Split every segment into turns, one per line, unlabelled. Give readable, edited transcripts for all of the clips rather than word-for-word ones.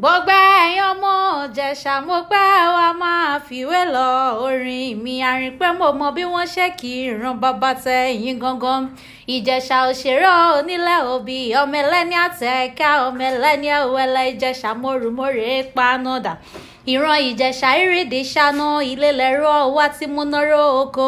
gbogbo ẹ̀yin ọmọ Ìjẹ̀ṣà mo pẹ́ wá máa fìwé lọ orin mi àrìn pé mo mọ bí wọ́n ṣe kì í ran bàbá tẹ ẹ̀yìn gangan Ìjẹ̀ṣà òṣèré onílé òbí ọmọ ẹlẹ́ni àtẹ̀ká ọmọ ẹlẹ́ni ẹ̀wẹ̀lẹ̀ Ìjẹ̀ṣà mórùmórè panọ́dà ìran Ìjẹ̀ṣà ìrìndì ṣáná ilé lẹ́rọ wá tí mo náró oko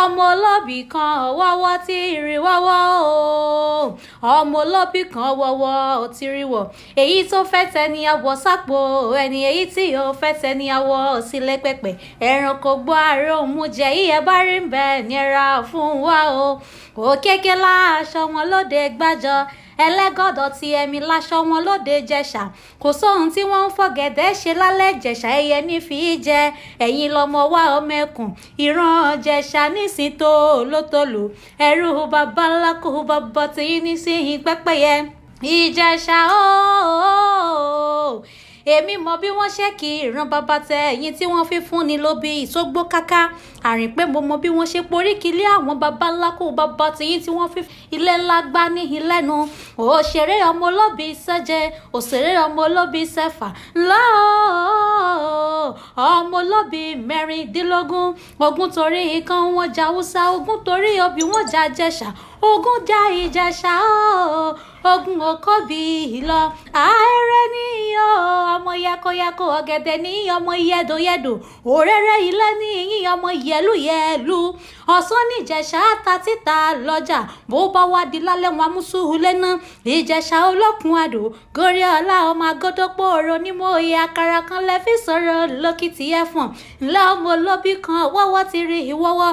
ọmọ olóbì kan wọ́wọ́ tí ìrìn wọ́wọ́ o ọmọ olóbì kan wọ́wọ́ tí rí wọ̀ èyí tó fẹ́ tẹni àwọ̀ sápò ẹni èyí tí yóò fẹ́ tẹni àwọ̀ sílé pẹ̀pẹ̀ ẹranko gbọ́ àárọ̀ mú jẹ ìyẹn bá rí bẹ́ẹ̀ ní ẹ̀ra fún wa o òkèké láṣọ wọn lóde gbájọ ẹlẹ́gọ̀dọ̀ tí ẹ̀mí láṣọ wọn lóde Ìjẹ̀ṣà kò sóhun tí wọ́n ń fọ̀gẹ̀dẹ̀ ṣe lálẹ́ Ìjẹ̀ṣà ẹyẹ ní fi jẹ ẹ̀yin lọmọ wa ọmọ ẹkùn ìran Ìjẹ̀ṣà nísìn tó lótòlù ẹrú bàbá ńlá kú bàbá tí nísìnyí pẹ́pẹ́yẹ Ìjẹ̀ṣà ooo èmi mọ bí wọ́n ṣe kí ìran bàbá tẹ ẹ̀yìn tí wọ́n fi fún ni lóbi ìsógbó káká àrìn pé mo mọ bí wọ́n ṣe poríkìlẹ̀ àwọn bàbá ńlá kó bàbá tìyín tí wọ́n fi ilé ńlá gbá níhìn lẹ́nu òṣèré ọmọ olóbi ìṣẹ́jẹ òṣèré ọmọ olóbi ìṣẹ́fà ńlá ọmọ olóbi mẹ́rìndínlógún ogún torí ikán wọn jà Haúsá ogún torí obì wọn jà Ìjẹ̀ṣà ogún jà Ìjẹ̀ṣà ogun òkòbí ìlọ ààrẹ níyọ ọmọ yakoyako ọ̀gẹ̀dẹ̀ ní ọmọ yẹdùnyẹdùn òréré ilé ní yín ọmọ yẹlúyẹlú ọ̀sán ní Ìjẹ̀ṣà ta títa lọ́jà bó bá wá di lálẹ́ wọn amúsùhù lẹ́nà Ìjẹ̀ṣà olókun àdó gorí ọlá ọmọ agódópó ọ̀rọ̀ onímọ̀ òye àkàrà kan lẹ́fí sọ̀rọ̀ lókìtì ẹ̀fọ̀n ńlá ọmọ olóbì kan wọ́wọ́ ti rí ìwọ́wọ́